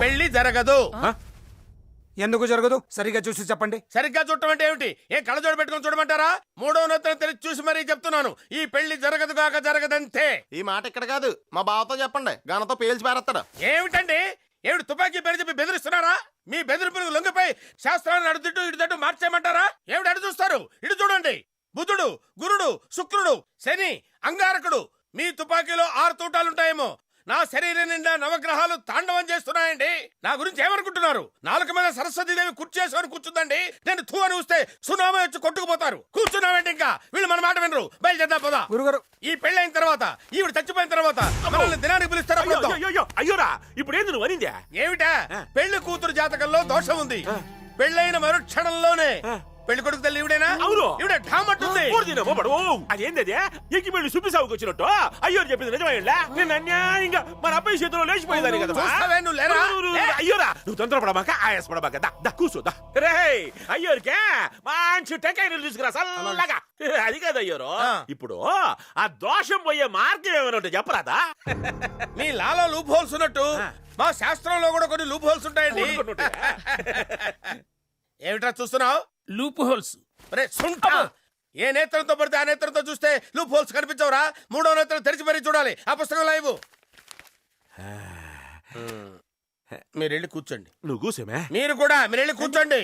పెళ్లి జరగదు. ఎందుకు జరగదు? సరిగ్గా చూసి చెప్పండి. సరిగ్గా చూడటం అంటే ఏమిటి? ఏ కళ్ళజోడు పెట్టుకొని చూడమంటారా? మూడో నెత్తను తెలిసి చూసి మరీ చెప్తున్నాను, ఈ పెళ్లి జరగదు కాక జరగదంతే. ఈ మాట ఇక్కడ కాదు, మా బావతో చెప్పండి, గనతో పేల్చి పారేస్తాడు. ఏమిటండి? ఏమిటి తుపాకీ పేరు చెప్పి బెదిరిస్తున్నారా? మీ బెదిరింపులకు లొంగిపోయి శాస్త్రాలను అడుగుతూ ఇటు తట్టు మార్చేయమంటారా? ఏమిటి అడు చూస్తారు? ఇటు చూడండి. బుధుడు, గురుడు, శుక్రుడు, శని, అంగారకుడు. మీ తుపాకీలో 6 తూటాలుంటాయేమో. నా శరీరం నిండా నవగ్రహాలు తాండవం చేస్తున్నాయండి. నా గురించి ఏమనుకుంటున్నారు? నాలుక మీద సరస్వతీదేవి కుర్చేసుకొని కూర్చుందండి. నేను తూ అని వస్తే సునామీ వచ్చి కొట్టుకుపోతారు. కూర్చున్నామంటే ఇంకా వీళ్ళు మన మాట వినరు. బయలుదేద్దాం పోదా. గురుగారు, ఈ పెళ్ళైన తర్వాత, ఈవిడ చచ్చిపోయిన తర్వాత మనల్ని దినానికి పిలుస్తారా? అయ్యోరా, ఇప్పుడు ఏంది నువ్వు అనిందా? ఏమిటా? పెళ్లి కూతురు జాతకంలో దోషం ఉంది. పెళ్ళైన మరుక్షణంలోనే పెళ్లి కొడుకు తల్లి ఈవిడేనా? అవును. ఈవిడ ఢామంటుంది. అదేంది ఎక్కి పెళ్లి సుబ్బి సాగుకు వచ్చినట్టు అయ్యో చెప్పింది నిజమేలా? నేను అన్యాయంగా మన అబ్బాయి చేతిలో లేచిపోయేదాన్ని కదా. చూస్తావే నువ్వు, లేరా? అయ్యోరా, నువ్వు తొందరపడమాక, ఆయాసపడమాక. దా కూర్చోదా రే. అయ్యోరికే మంచి టెంకాయ నీళ్ళు తీసుకురా చల్లగా. అది కాదు అయ్యోరు, ఇప్పుడు ఆ దోషం పోయే మార్గం ఏమైనా ఉంటే చెప్పరాదా? మీ లాలో లూప్ హోల్స్ ఉన్నట్టు మా శాస్త్రంలో కూడా కొన్ని లూప్ హోల్స్ ఉంటాయండి. ఏమిట్రా చూస్తున్నావు? Loop holes. ఏ నేత్రంతో పడితే ఆ నేత్రంతో చూస్తే లూప్ హోల్స్ కనిపించవురా? మూడో నేత్రం తెరిచి మరీ చూడాలి. ఆ పుస్తకం లైవ్. మీరు వెళ్ళి కూర్చోండి. నువ్వు కూర్చోమే. మీరు కూడా మీరు వెళ్ళి కూర్చోండి.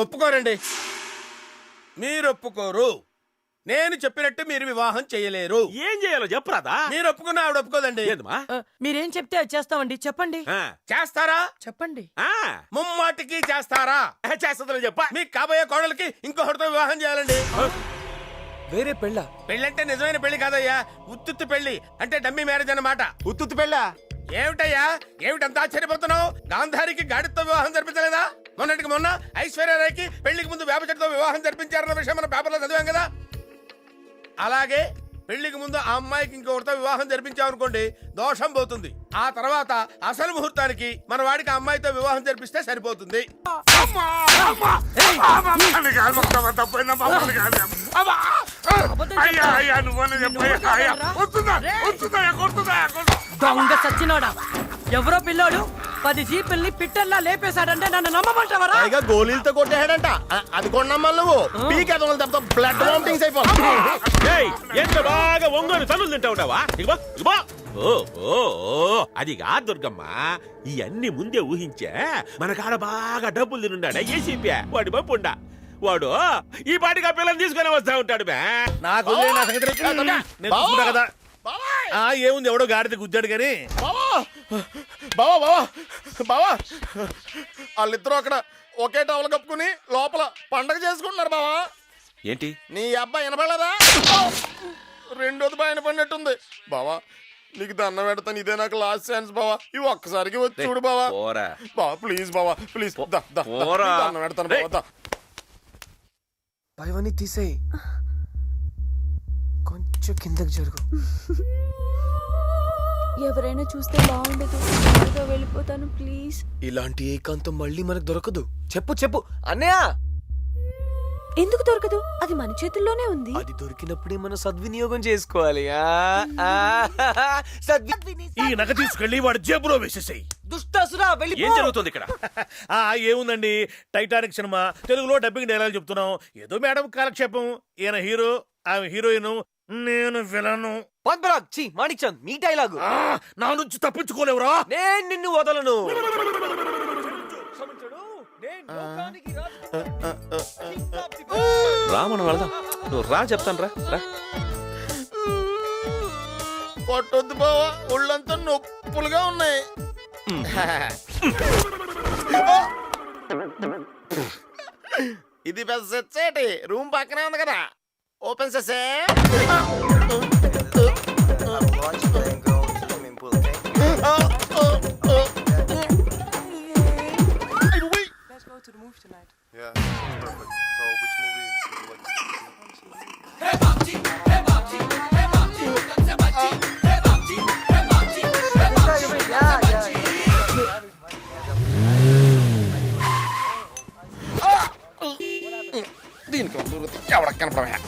ఒప్పుకోరండి. మీరు ఒప్పుకోరు. నేను చెప్పినట్టు మీరు వివాహం చేయలేరు. ఏం చేయాలో చెప్పరాదా? మీరు ఒప్పుకున్నా ఆవిడ ఒప్పుకోదండి. మీరేం చెప్తే అది చేస్తామండి. చెప్పండి. చేస్తారా? చెప్పండి. ముమ్మాటికి చేస్తారా? చేస్తుందని చెప్ప. మీ కాబోయే కోడలికి ఇంకొకటితో వివాహం చేయాలండి. వేరే పెళ్ళ? పెళ్ళంటే నిజమైన పెళ్లి కాదయ్యా, ఉత్తుత్తి పెళ్లి. అంటే డమ్మీ మ్యారేజ్ అన్నమాట. ఉత్తుత్తి పెళ్ళా? ఏమిటయ్యా, ఏమిటంత ఆశ్చర్యపోతున్నావు? గాంధారికి గాడితో వివాహం జరిపించలేదా? మొన్నటికి మొన్న ఐశ్వర్యరాయ్కి పెళ్లికి ముందు వేప చెట్టుతో వివాహం జరిపించారన్న విషయం మన పేపర్లో చదివాం కదా. అలాగే పెళ్లికి ముందు ఆ అమ్మాయికి ఇంకొకరితో వివాహం జరిపించామనుకోండి, దోషం పోతుంది. ఆ తర్వాత అసలు ముహూర్తానికి మన వాడికి ఆ అమ్మాయితో వివాహం జరిపిస్తే సరిపోతుంది. దొంగ సచ్చినోడా, ఎవరో పిల్లోడు 10 జీపుల్ని పిట్టల్లా లేపేశాడంటే నన్ను నమ్మమంటావరా? పైగా గోళీలతో కొట్టేశాడంట. అది కొన్నమ్మా నువ్వు పీకేదోళ్ళ దెబ్బతో బ్లడ్ వామిటింగ్స్ అయిపోయి ఎంత బాగా ఒంగోని తల్లులు తింటా ఉంటావా? అది కాదు దుర్గమ్మ, ఇవన్నీ ముందే ఊహించే మన కాడ బాగా డబ్బులు తినుండా ఏసీపీ వాడి పంపుండా. వాడు ఈ పాటికి ఆ పిల్లలు తీసుకుని వస్తా ఉంటాడు. నాకు కదా ఏముంది, ఎవడో గాడిద గుద్దాడు కానీ. బావా బావా బావా, వాళ్ళిద్దరూ అక్కడ ఒకే టవల్ కప్పుకుని లోపల పండగ చేసుకుంటున్నారు. బావా ఏంటి నీ అబ్బాయి వినపడలేదా? రెండోది బాగా వినపడినట్టుంది. బావా నీకు దండం పెడతాను, ఇదే నాకు లాస్ట్ ఛాన్స్ బావా. ఇవి ఒక్కసారికి వచ్చి చూడు బావా. బావా ప్లీజ్ బావా ప్లీజ్, దండం పెడతాను బావా. పైవన్నీ తీసేయి, కొంచెం కిందకి జరుగు. ఎవరైనా చూస్తే బాగుండదు, వెళ్ళిపోతాను ప్లీజ్. ఇలాంటి ఏకాంతం మళ్ళీ మనకు దొరకదు. చెప్పు చెప్పు అన్నయ్య. ఎందుకు దొరకదు? అది మన చేతుల్లోనే ఉంది. అది దొరికినప్పుడే మనం సద్వినియోగం చేసుకోవాలి. ఈ నగ తీసుకెళ్లి వాడు జేబులో వేసేసాయి. దుష్టసురా, ఏం జరుగుతుంది ఇక్కడ? ఏముందండి, టైటానిక్ సినిమా తెలుగులో డబ్బింగ్ డైలాగ్ చెప్తున్నాం. ఏదో మేడం కాలక్షేపం. ఈయన హీరో, ఆమె హీరోయిన్, నేను విలను. మాణిక్ చంద్ మీ డైలాగు. నా నుంచి తప్పించుకోలేవురా. నేను నిన్ను వదలను. రా మనం వెళ్దాం. నువ్వు రా చెప్తాను రా. కొట్టొద్దు బావా, ఒళ్ళంతా నొప్పులుగా ఉన్నాయి. ఇది పెద్ద సెట్, రూమ్ పక్కనే ఉంది కదా, ఓపెన్ చేసే. To the movie tonight. Yeah, perfect. So which movie would you like to see? Hey Babji, hey Babji, hey Babji, hey Babji, hey Babji, hey Babji, hey Babji. దీనికి ఎవరికి కనపడవా?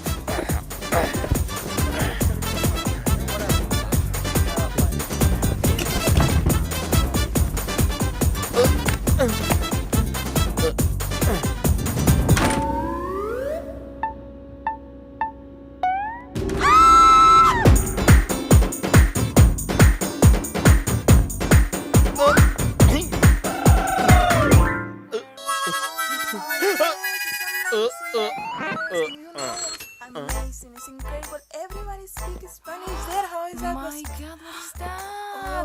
scene is incredible. Everybody speaks Spanish there. How is that possible? God, what is that?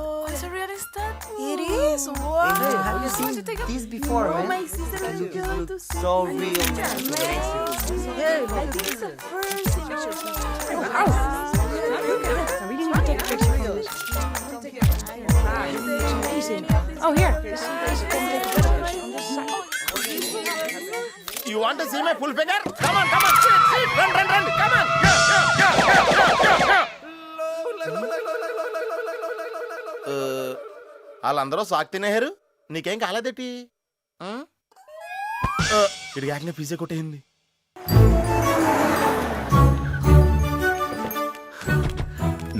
Oh, It's a real statue. it is. Wow. Have you seen this before, Oh, man? my sister is going to see So it. real. Man. Yeah, I think it's the first in the Oh, here. You want to see my full figure? Come on, sit, run, come on. వాళ్ళందరూ సాక్ తినేహారు నీకేం కాలేదేటి ఇది కాకనే pizza కొట్టేయింది.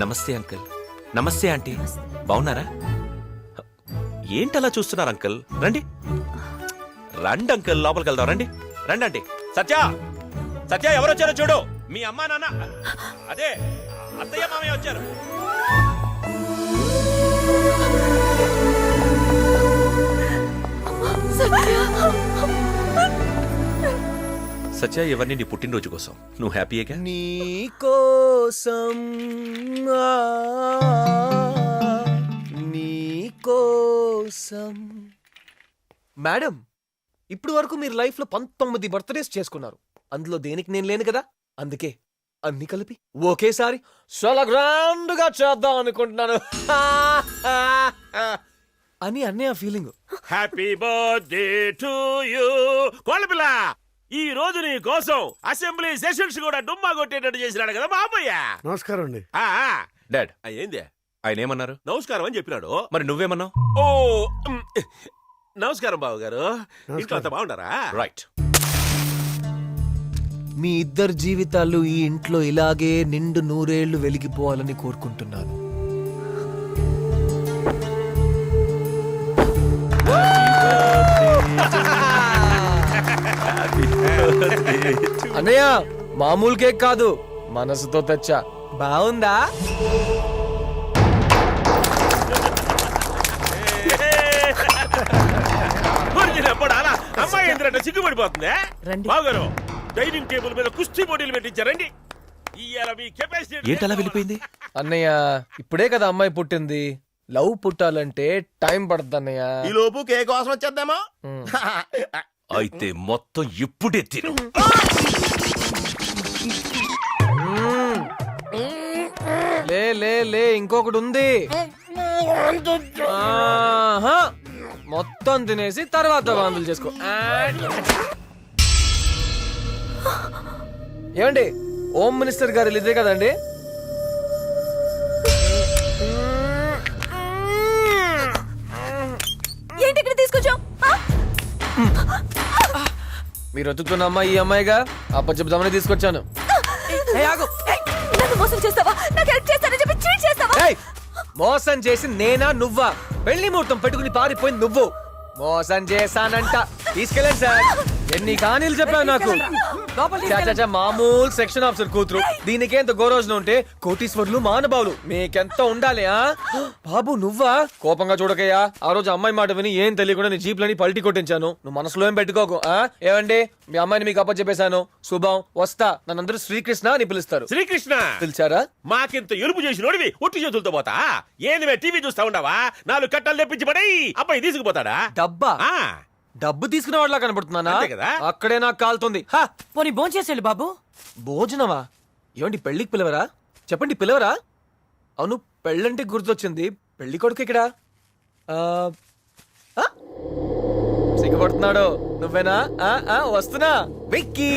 నమస్తే uncle. నమస్తే aunty. బాగున్నారా? ఏంటలా చూస్తున్నారు uncle? రండి రండి అంకుల్, లోపలికి వెళ్దాం. రండి రండి ఆంటీ. సత్య సత్య ఎవరు వచ్చారో చూడు. మీ అమ్మా నాన్న, అదే అత్తయ్య మామయ్య వచ్చారు. సత్య, ఎవరిని నీ పుట్టినరోజు కోసం? నువ్వు హ్యాపీయేగా? నీ కోసం నీ కోసం. మేడం, ఇప్పుడు వరకు మీరు లైఫ్ లో 19 బర్త్డేస్ చేసుకున్నారు. అందులో దేనికి నేను లేను కదా, అందుకే అన్ని కలిపి ఒకేసారి చాలా గ్రాండ్ గా చేద్దాం అనుకుంటున్నాను అని అన్నయ్య feeling. Happy birthday to you. కోళ్ళపిల్ల, ఈ రోజు నీ కోసం అసెంబ్లీ సెషన్స్ కూడా డుమ్మా కొట్టేటట్టు చేసినాడు కదా మా అమ్మయ్య. నమస్కారం అండి. డాడ్, ఏంది ఆయన ఏమన్నారు? నమస్కారం అని చెప్పినాడు. మరి నువ్వేమన్నావు? ఓ నమస్కారం బాబు గారు. ఇంట్లో అంతా బాగున్నారా? రైట్. మీ ఇద్దరు జీవితాలు ఈ ఇంట్లో ఇలాగే నిండు నూరేళ్లు వెలిగిపోవాలని కోరుకుంటున్నాను. అన్నయ్య, మామూలు కేక్ కాదు, మనసుతో తెచ్చా. బాగుందా? అమ్మాయి ఏంటంటే సిగ్గుపడిపోతుందే. బాగారు డైనింగ్ టేబుల్ మీద కుస్తీ పోటీలు పెట్టించారండి. ఇయ్యాల మీ కెపాసిటీ ఏంటలా వెళ్ళిపోయింది? అన్నయ్య, ఇప్పుడే కదా అమ్మాయి పుట్టింది. లవ్ పుట్టాలంటే టైం పడుతుంది అన్నయ్య. ఈ లోపు కేక్ కోసం వచ్చేద్దామా? అయితే మొత్తం ఇప్పుడే తిను. లే లే లే, ఇంకొకటి ఉంది. ఆహా, మొత్తం తినేసి తర్వాత వాంతులు చేసుకో. ఏమండి, హోమ్ మినిస్టర్ గారు ఇదే కదండి? ఏంటి ఇక్కడ తీసుకొచ్చావు? మీరు వెతుకుతున్న అమ్మాయి ఈ అమ్మాయిగా, అప్పచెప్దామని తీసుకొచ్చాను. నన్ను మోసం చేస్తావా? నాకు హెల్ప్ చేస్తానని చెప్పి చీట్ చేస్తావా? ఏయ్, మోసం చేసి నేనా నువ్వా? పెళ్లి ముహూర్తం పెట్టుకుని పారిపోయింది నువ్వు. మోసం చేశానంట. తీసుకెళ్ళండి సార్. ఎన్ని కానీలు చెప్పావు నాకు. చాచా, మామూలు సెక్షన్ ఆఫీసర్ కూతురు, దీనికి ఎంత గౌరవం ఉంటే కోటీశ్వర్లు మానబావులు మీకెంత ఉండాలి? ఆ బాబు, నువ్వా? కోపంగా చూడకయ్యా. ఆ రోజు అమ్మాయి మాట విని ఏం తెలియకుండా నీ జీప్లని పల్టీ కొట్టించాను. నువ్వు మనసులో ఏం పెట్టుకోకు. ఏమండి, మీ అమ్మాయిని మీకు అప్పచెప్పేశాను. శుభం, వస్తా. నన్నందరూ శ్రీకృష్ణ అని పిలుస్తారు. శ్రీకృష్ణ పిలిచారా? మాకింత ఎలుపు చేసినోడివి ఒట్టి చేతులతో పోతా? ఏంది టీవీ చూస్తా ఉండవా? 4 కట్టలు తెప్పించి పడై అబ్బాయి తీసుకుపోతాడా? డబ్బా? డబ్బు తీసుకునే వాళ్ళ కనబడుతున్నానా? అంతే కదా. అక్కడే నాకు కాలుతుంది. పోనీ భోంచేసేళ్ళు బాబు. భోజనమా? ఏమండి, పెళ్లికి పిలవరా? చెప్పండి, పిలవరా? అవును, పెళ్ళంటే గుర్తొచ్చింది. పెళ్లి కొడుకు ఇక్కడ. సిగ్గుపడుతున్నాడు. నువ్వేనా? వస్తున్నా. వెక్కి,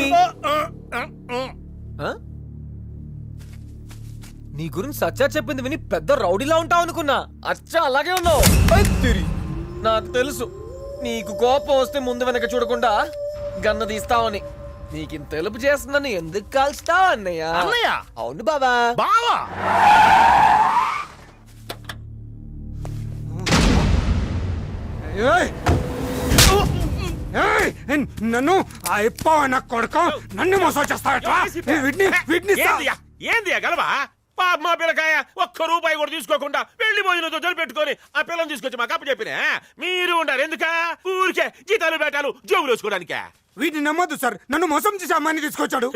నీ గురించి సచ్చా చెప్పింది విని పెద్ద రౌడీలా ఉంటావు అనుకున్నా. అచ్చా అలాగే ఉన్నావు. నాకు తెలుసు, నీకు కోపం వస్తే ముందు వెనక చూడకుండా గన్న తీస్తావని. నీకింత తెలుపు చేస్తుందని ఎందుకు కాల్స్తావు అన్నయ్య? అన్నయ్య? అవును బాబా. బావా? నన్ను నా కొడుకు నన్ను మోసం చేస్తావా? ఏందియా గలవా? పాప మా పిల్లకాయ ఒక్క రూపాయి కూడా తీసుకోకుండా వెళ్ళిపోయినతో పెట్టుకొని ఆ పిల్లని తీసుకొచ్చి మాకు అప్పు చెప్పిన మీరు ఉండారు ఎందుక ఊరికే జీతాలు బేటాలు జోబులు వేసుకోవడానికే. వీటిని నమ్మొద్దు సార్, నన్ను మోసం చేసి అమ్మాయిని తీసుకొచ్చాడు.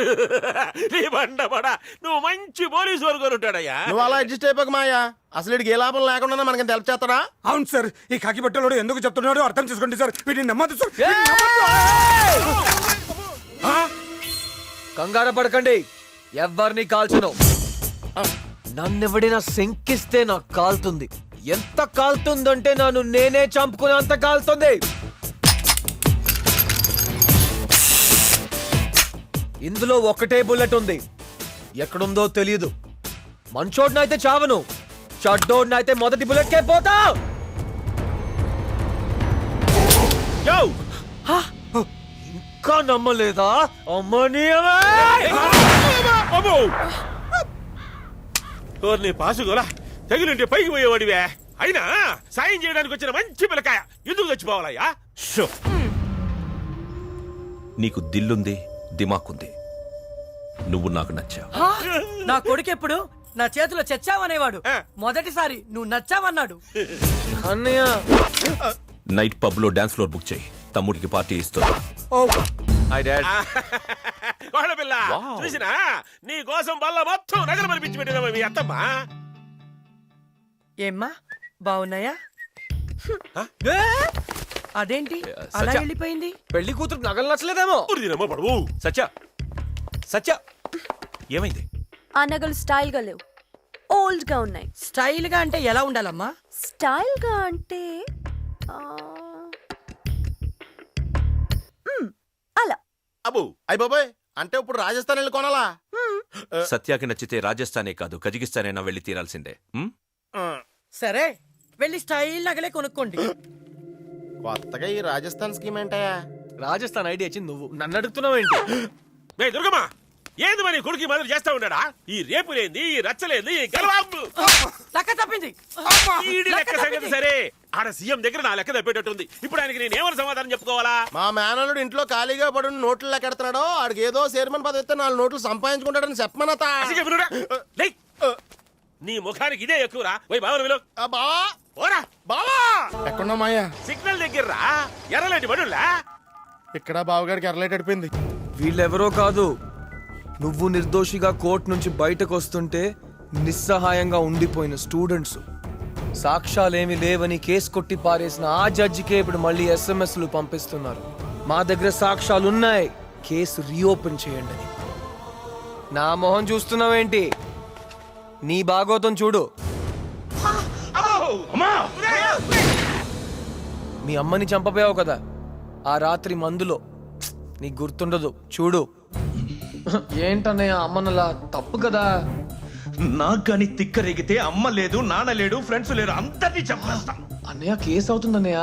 నీ బండబడా నువ్వు మంచి పోలీసు వర్గం ఉంటాడయ్యా. నువ్వు అలా అడ్జస్ట్ అయిపోక మాయా, అసలు ఇడికి ఏ లాభం లేకుండా మనకి హెల్ప్ చేస్తాడా? అవును సార్, ఈ కాకి బట్టలోడు ఎందుకు చెప్తున్నాడో అర్థం చేసుకోండి సార్. వీటిని నమ్మొద్దు సార్. కంగారు పడకండి, ఎవరిని కాల్చను. నన్నెవడైనా శంకిస్తే నాకు కాలుతుంది. ఎంత కాలుతుందంటే నన్ను నేనే చంపుకునేంత కాలుతుంది. ఇందులో ఒకటే బుల్లెట్ ఉంది, ఎక్కడుందో తెలియదు. మంచోడినైతే చావను, చెడ్డోడినైతే మొదటి బుల్లెట్కే పోతా. ఇంకా నమ్మలేదా? అమ్మని నీ పాసుగోలా తగిలింటే పైకి పోయేవాడివే. అయినా సాయం చేయడానికి వచ్చిన మంచి పిల్లకాయ ఎందుకు చచ్చిపోవాలయ్యా? నీకు దిల్లుంది, దిమాకుంది. నువ్వు నాకు నచ్చావు. నా కొడుకెప్పుడు నా చేతిలో చచ్చావనేవాడు, మొదటిసారి నువ్వు నచ్చావన్నాడు. అన్నయ్య, నైట్ పబ్ లో డాన్స్ ఫ్లోర్ బుక్ చేయి, తమ్ముడికి పార్టీ ఇస్తుంది. Hi dad. వాళ్ళ పిల్ల Wow. చూసినా నీ కోసం బల్ల మొత్తం నగలు మరిపించి పెట్టిన మీ అత్తమ్మా. ఏమ్మా బాగున్నాయా? అదేంటి అలా సత్య. వెళ్ళిపోయింది? పెళ్లి కూతురు నగలు నచ్చలేదేమో. ఊరిదినమ్మా పడవు. సత్య, సత్య, ఏమైంది? ఆ నగలు స్టైల్ గా లేవు, ఓల్డ్ గా ఉన్నాయి. స్టైల్ గా అంటే ఎలా ఉండాలమ్మా? స్టైల్ గా అంటే ఆ, అలా. అబ్బు అయ్య బాబాయ్, అంటే ఇప్పుడు రాజస్థాన్ వెళ్ళి కొనాలా? సత్యాకి నచ్చితే రాజస్థానే కాదు కజకిస్తానైనా వెళ్ళి తీరాల్సిందే. ఉమ్? సరే వెళ్ళి స్టైల్ నగలే కొనుక్కోండి. కొత్తగా ఈ రాజస్థాన్ స్కీమ్ ఏంటయా? రాజస్థాన్ ఐడియా ఇచ్చింది నువ్వు, నన్ను అడుగుతున్నావేంటి? మే దుర్గమ్మ ఏంది మరి కొడుకు మొదలు చేస్తా ఉన్నాడా? ఈ రేపులేంది, ఈ రచ్చలేంది, ఈ గలవాబు. లెక్క తప్పింది. ఈడి లెక్క సంగతి సరే, ఆడ సీఎం దగ్గర నా లెక్క తప్పేటట్టుంది. ఇప్పుడు ఆయనకి నేను ఏమని సమాధానం చెప్పుకోవాలా? మా మేనల్లుడు ఇంట్లో ఖాళీగా పడి నోట్లు లెక్కెడుతున్నాడో, ఆడికి ఏదో చైర్మన్ పదవి ఇస్తే 4 నోట్లు సంపాదించుకుంటాడని చెప్పమనతా. అసలు చెప్పినోడా? లే. నీ ముఖానికి ఇదే ఎక్కువరా. పోయి బావను విలు. బావా ఓరా బావా, ఎక్కడున్నా మాయా? సిగ్నల్ దగ్గర ఎర్రలేటి బడుల్లా. ఇక్కడ బావగాడికి ఎర్రలైట్ అడిపోయింది. వీళ్ళెవరో కాదు, నువ్వు నిర్దోషిగా కోర్టు నుంచి బయటకు వస్తుంటే నిస్సహాయంగా ఉండిపోయిన స్టూడెంట్స్. సాక్ష్యాలేమి లేవని కేసు కొట్టి పారేసిన ఆ జడ్జికే ఇప్పుడు మళ్ళీ ఎస్ఎంఎస్లు పంపిస్తున్నారు. మా దగ్గర సాక్ష్యాలున్నాయి, కేసు రీఓపెన్ చేయండి అని. నా మొహం చూస్తున్నావేంటి? నీ భాగోతం చూడు. మీ అమ్మని చంపపోయావు కదా ఆ రాత్రి మందులో, నీకు గుర్తుండదు చూడు. ఏంటన్నయ్య అమ్మనలా? తప్పు కదా. నాకు గాని తిక్కరేగితే అమ్మ లేదు, నాన్న లేడు, ఫ్రెండ్స్ లేరు, అందరినీ చంపేస్తాం. అన్నయ్య కేసు అవుతుందన్నయ్య.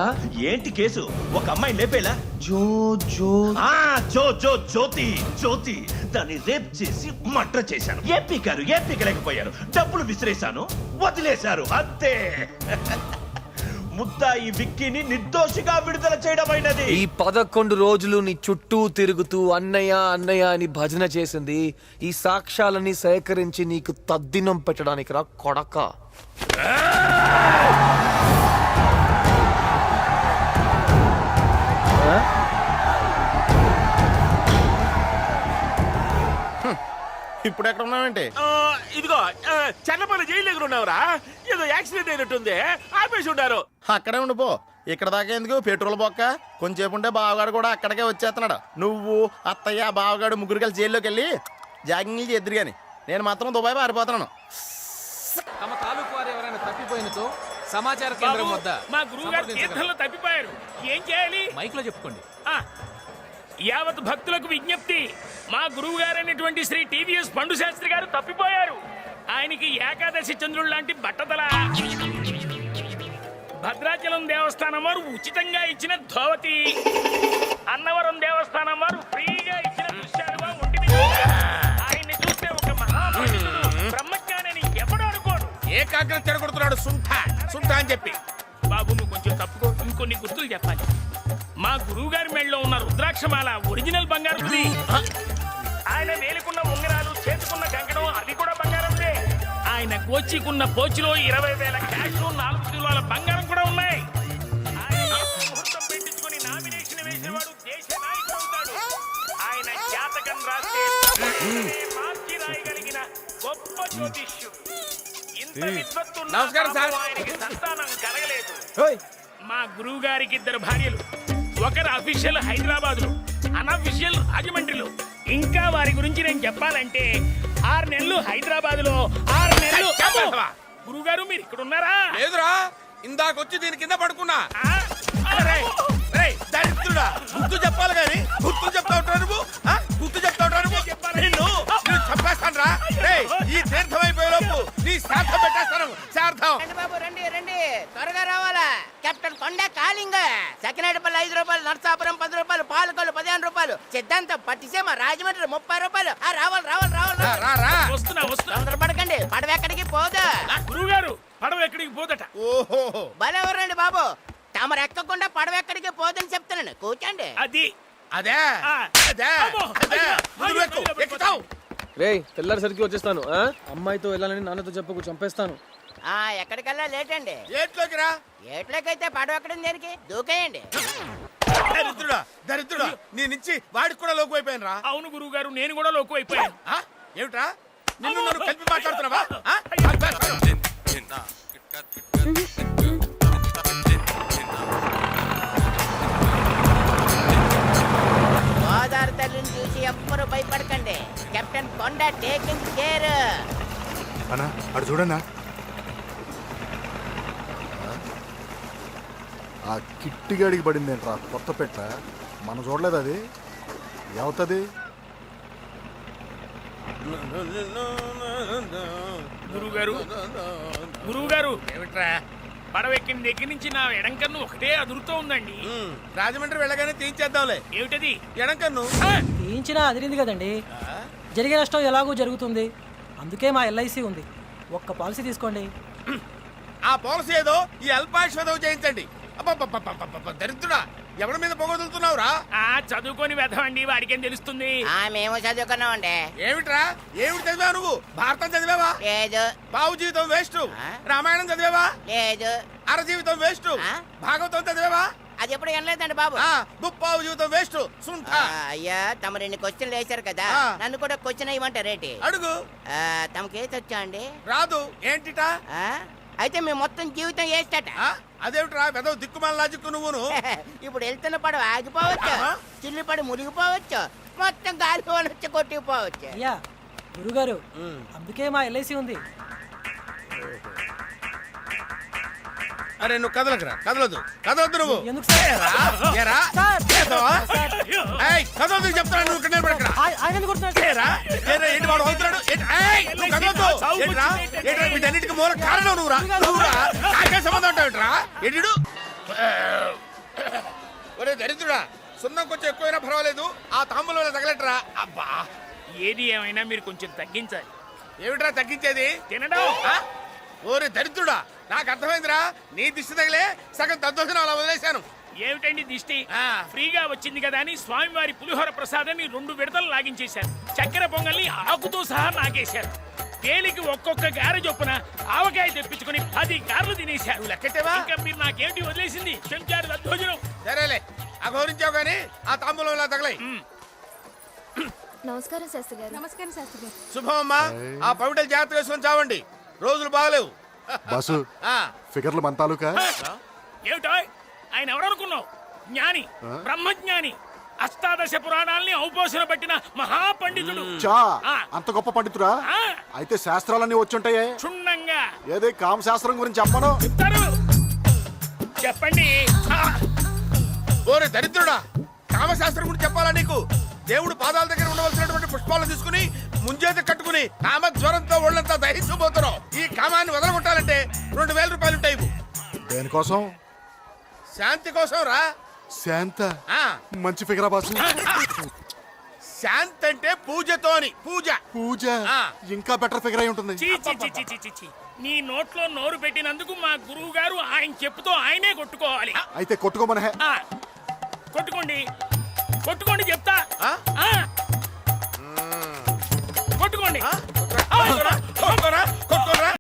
ఏంటి కేసు? ఒక అమ్మాయి లేపేలా? జో జో జ్యోతి జ్యోతి దాన్ని రేప్ చేసి మర్డర్ చేశాను. ఏపీకలేకపోయారు, డబ్బులు విసిరేశాను, వదిలేశారు, అంతే. ముద్దాయి విక్కీని నిర్దోషిగా విడుదల చేయడమైనది. ఈ 11 రోజులు నీ చుట్టూ తిరుగుతూ అన్నయ్య అన్నయ్య అని భజన చేసింది ఈ సాక్ష్యాలని సేకరించి నీకు తద్దినం పెట్టడానికి రా కొడక. ఇప్పుడు ఎక్కడ ఉన్నావేంటి? ఇదిగో చెన్నపల్లి జైలు దగ్గర ఉన్నావురా. ఏదో యాక్సిడెంట్ అయినట్టుంది, ఆపేసి ఉంటారు. అక్కడే ఉండిపో, ఇక్కడ దాకా ఎందుకు పెట్రోల్ బొక్క. కొంచెంసేపు ఉంటే బావగాడు కూడా అక్కడికే వచ్చేస్తున్నాడు. నువ్వు అత్తయ్య బావగాడు ముగ్గురు కలిసి జైల్లోకి వెళ్ళి జాగింగ్ చేద్దరు గాని నేను మాత్రం దుబాయ్ పారిపోతున్నాను. తమ తాలూకు వారు ఎవరైనా తప్పిపోయినతో సమాచార కేంద్రం వద్ద మా గురువు గారు తీర్థంలో తప్పిపోయారు. ఏం చేయాలి? మైక్ లో చెప్పుకోండి. యావత్ భక్తులకు విజ్ఞప్తి, మా గురువు గారైనటువంటి శ్రీ టీవీఎస్ పండు శాస్త్రి గారు తప్పిపోయారు. ఆయనకి ఏకాదశి చంద్రుడు లాంటి బట్టతల. భద్రాచలం దేవస్థానం వారు ఉచితంగా ఇచ్చిన ధోవతి, అన్నవరం దేవస్థానం వారు ఫ్రీగా ఇచ్చిన దృశ్యాలుగా ఉండి ఆయన్ని చూస్తే ఒక మహాపండితుడు బ్రహ్మజ్ఞాని ఎవడు అనుకోడు. ఏకాగ్రత చెడగొడుతున్నాడు సుంఠ అని చెప్పి. బాబు నువ్వు కొంచెం తప్పుకో, ఇంకొన్ని గుర్తులు చెప్పాలి. మా గురువు గారి మెడలో ఉన్న రుద్రాక్షమాల ఒరిజినల్ బంగారం. ఆయన వేలుకున్న ఉంగరాలు, చేతుకున్న కంకణం అవి కూడా బంగారందే. ఆయన ఆయన కోచికున్న పోచిలో 20,000 క్యాష్ 4 కిలోల బంగారం కూడా ఉన్నాయి. ఆయన ముహూర్తం పెట్టించుకొని నామినేషన్ వేసేవాడు దేశ నాయకుడు అవుతాడు. ఆయన జాతకం రాస్తే మార్చి రాయగలిగిన గొప్ప జ్యోతిష్యుడు. ఇంత విద్వత్తున్న నమస్కారం సార్. ఆయనకి సంతానం కలగలేదు. మా గురువు గారికి 2 భార్యలు. ఒకరు అఫీషియల్ హైదరాబాద్ లో, అన్అఫీషియల్ రాజమండ్రిలో. ఇంకా వారి గురించి నేను చెప్పాలంటే 6 నెలలు హైదరాబాద్ లో, 6 నెలలు. గురువు గారు మీరు ఇక్కడ ఉన్నారా? లేదురా, ఇందాకొచ్చి దీని కింద పడుకున్నా. ఆ? రేయ్, రేయ్, దరిద్రుడా, గుర్తు చెప్పాలి గాని గుర్తు చెప్తా ఉంటావు నువ్వు. ఆ? గుర్తు చెప్తా ఉంటావు నువ్వు. నిన్ను చంపేస్తాను రా. రేయ్, ఈ తీర్థం అయిపోయే లోపు నీ శ్రాద్ధం పెట్టేస్తాను. శ్రాద్ధం. రండి బాబు రండి రండి త్వరగా రావాలా. కెప్టెన్ కొండ కాలింగ్. సకినేటిపల్లి 5 రూపాయలు, నర్సాపురం 10 రూపాయలు, పాలకొల్లు 15 రూపాయలు, సిద్ధాంతం పట్టిసీమ రాజమండ్రి 30 రూపాయలు. రావాలి రావాలి రావాలి. రా, రా. వస్తున్నా. తొందరపడకండి, పడవ ఎక్కడికి పోదు. గురువు గారు పడవ ఎక్కడికి పోదట. ఓహో, బలెవరండి బాబు, తమరు ఎక్కకుండా పడవ ఎక్కడికి పోదని చెప్తున్నాను. కూర్చోండి. అది అదే ఆ. అదే అమ్మో, అదే. అయ్యో, ముందు ఎక్కు, అయ్యో, ఎక్కుతావు. రేయ్ తెల్లారిసరికి వచ్చేస్తాను ఆ? అమ్మాయితో వెళ్ళాలని నాన్నతో చెప్పకు, చంపేస్తాను. ఎక్కడికల్లా లేట్ అండి. ఏట్లోకి రా. ఏట్లోకైతే పడవ ఎక్కడం దేనికి, దూకేయండి. దరిద్రుడా, దరిద్రుడా, నీ నుంచి వాడికి కూడా లోకు అయిపోయాను రా. అవును గురువు గారు, నేను కూడా లోకు అయిపోయాను. ఆ? ఏమిట్రా, నిన్ను నన్ను కలిపి మాట్లాడుతున్నావా? ఆ? గోదావరి తల్లిని చూసి ఎవ్వరు భయపడకండి. కెప్టెన్ కొండ టేకింగ్ కేర్. అన్నా అటు చూడన్నా, ఆ కిట్టిగాడికి పడింది ఏంట్రా కొత్త పెట్ట. మనం చూడలేదు అది ఏమవుతుంది. గురువు గారు ఏమిట్రా? పడవెక్కిన దగ్గర నుంచి నా ఎడంకన్ను ఒకటే అదురుతూ ఉందండి. రాజమండ్రి వెళ్ళగానే తీయించేద్దాంలే. ఏమిటది? ఎడం కన్ను. తీయించినా అదిరింది కదండి. జరిగే నష్టం ఎలాగో జరుగుతుంది, అందుకే మా ఎల్ఐసి ఉంది. ఒక్క పాలసీ తీసుకోండి. ఆ పాలసీ ఏదో ఈ అల్పాయుష్వేదో చేయించండి. అబ్బబ్బబ్బబ్బబ్బబ్బ, దరిద్రుడా, ఎవరి మీద పొగదులుతున్నావురా? చదువుకొని వెధవండి, వాడికేం తెలుస్తుంది. మేము చదువుకున్నామండి. ఏమిట్రా, ఏమిటి చదివావు నువ్వు? భారతం చదివావా? లేదు. బావు జీవితం వేస్ట్. రామాయణం చదివావా? లేదు. అర జీవితం వేస్ట్. భాగవతం చదివావా? అది ఎప్పుడు వినలేదండి బాబు. ముప్పావు జీవితం వేస్ట్. సుంఠ. అయ్యా, తమరు ఇన్ని క్వశ్చన్లు వేశారు కదా, నన్ను కూడా క్వశ్చన్ అయ్యమంటారేంటి? అడుగు. తమకేసి వచ్చా అండి? రాదు. ఏంటిటా? అయితే మేము మొత్తం జీవితం వేస్తట. అదేమిట్రా వెదవ దిక్కుమాల లాజిక్కు నువ్వును. ఇప్పుడు వెళ్తున్న పడవ ఆగిపోవచ్చు, చిల్లు పడి మునిగిపోవచ్చు, మొత్తం గాలి వచ్చి కొట్టుకుపోవచ్చు. అయ్యా గురుగారు, అందుకే మా ఎల్ఐసి ఉంది. అరే నువ్వు కదలకరా, కదలొద్దు, కదలొద్దు నువ్వు. ఎందుకు సార్? ఏరా? ఏదవా? ఏయ్, కదలొద్దు చెప్తున్నాను, నువ్వు ఇక్కడ నిలబడకరా. ఆయన కొడుతున్నాడు. ఏరా? ఏరా, ఏంటి వాడు అవుతున్నాడు? ఏయ్, నువ్వు కదలొద్దు. ఏంట్రా? ఏంట్రా, వీటన్నిటికీ మూల కారణం నువ్వురా. నువ్వురా, నాకే సంబంధం ఉంటావుట్రా. ఏంటిడు? ఒరే దరిద్రుడా, సున్నం కొంచెం ఎక్కువైనా పర్వాలేదు, ఆ తాంబూలంలో తగలట్రా. అబ్బా, ఏది ఏమైనా మీరు కొంచెం తగ్గించాలి. ఏమిట్రా తగ్గించేది? తినడం. ఓరే దరిద్రుడా, నాకు అర్థమైందిరా. నీ దిష్టి తగిలే సగం దద్దోజనం అలా వదిలేశాను. ఏమిటండి దిష్టి? ఫ్రీగా వచ్చింది కదా అని స్వామివారి పులిహోర ప్రసాదాన్ని 2 విడతలు లాగించేశారు. చక్కెర పొంగల్ని ఆకుతో సహా నాగేశారు. తేలికి ఒక్కొక్క గారె చొప్పున ఆవకాయ తెప్పించుకుని 10 గారెలు తినేశారు. లెక్కెట్టేవా? ఇంకా మీరు నాకేమిటి వదిలేసింది? చెంచారు దద్దోజనం. సరేలే, అఘోరించావు కానీ ఆ తాంబూలం ఇలా తగలై. నమస్కారం శాస్త్రి గారు. నమస్కారం శాస్త్రి గారు. శుభం అమ్మా. ఆ పవిటలు జాగ్రత్త వేసుకొని చావండి, రోజులు బాగలేవు. బస్సు ఫిగర్లు మన తాలూకా. ఏమిటో ఆయన ఎవరనుకున్నావు? జ్ఞాని, బ్రహ్మజ్ఞాని, అష్టాదశ పురాణాల్ని ఔపోసన పట్టిన మహాపండితుడు. చా, అంత గొప్ప పండితురా? అయితే శాస్త్రాలన్నీ వచ్చుంటాయే. క్షుణ్ణంగా ఏదే కామశాస్త్రం గురించి చెప్పను. చెప్పండి. ఓరే దరిద్రుడా, కామశాస్త్రం గురించి చెప్పాలా నీకు? దేవుడు పాదాల దగ్గర ఉండవలసినటువంటి పుష్పాలను తీసుకుని ముంజేత కట్టుకుని కామ జ్వరంతో ఒళ్ళంతా దహించబోతున్నావు. ఈ కామాన్ని వదలగొట్టాలంటే 2000 రూపాయలు ఉంటాయి. దేనికోసం? శాంతి కోసం రా. శాంత? మంచి ఫిగరా బాసు. శాంతి అంటే పూజతో అని. పూజ. పూజ ఇంకా బెటర్ ఫిగర్ అయి ఉంటుంది. నీ నోట్లో నోరు పెట్టినందుకు మా గురువు గారు ఆయన చెప్పుతో ఆయనే కొట్టుకోవాలి. అయితే కొట్టుకోమనే. కొట్టుకోండి, కొట్టుకోండి చెప్తా.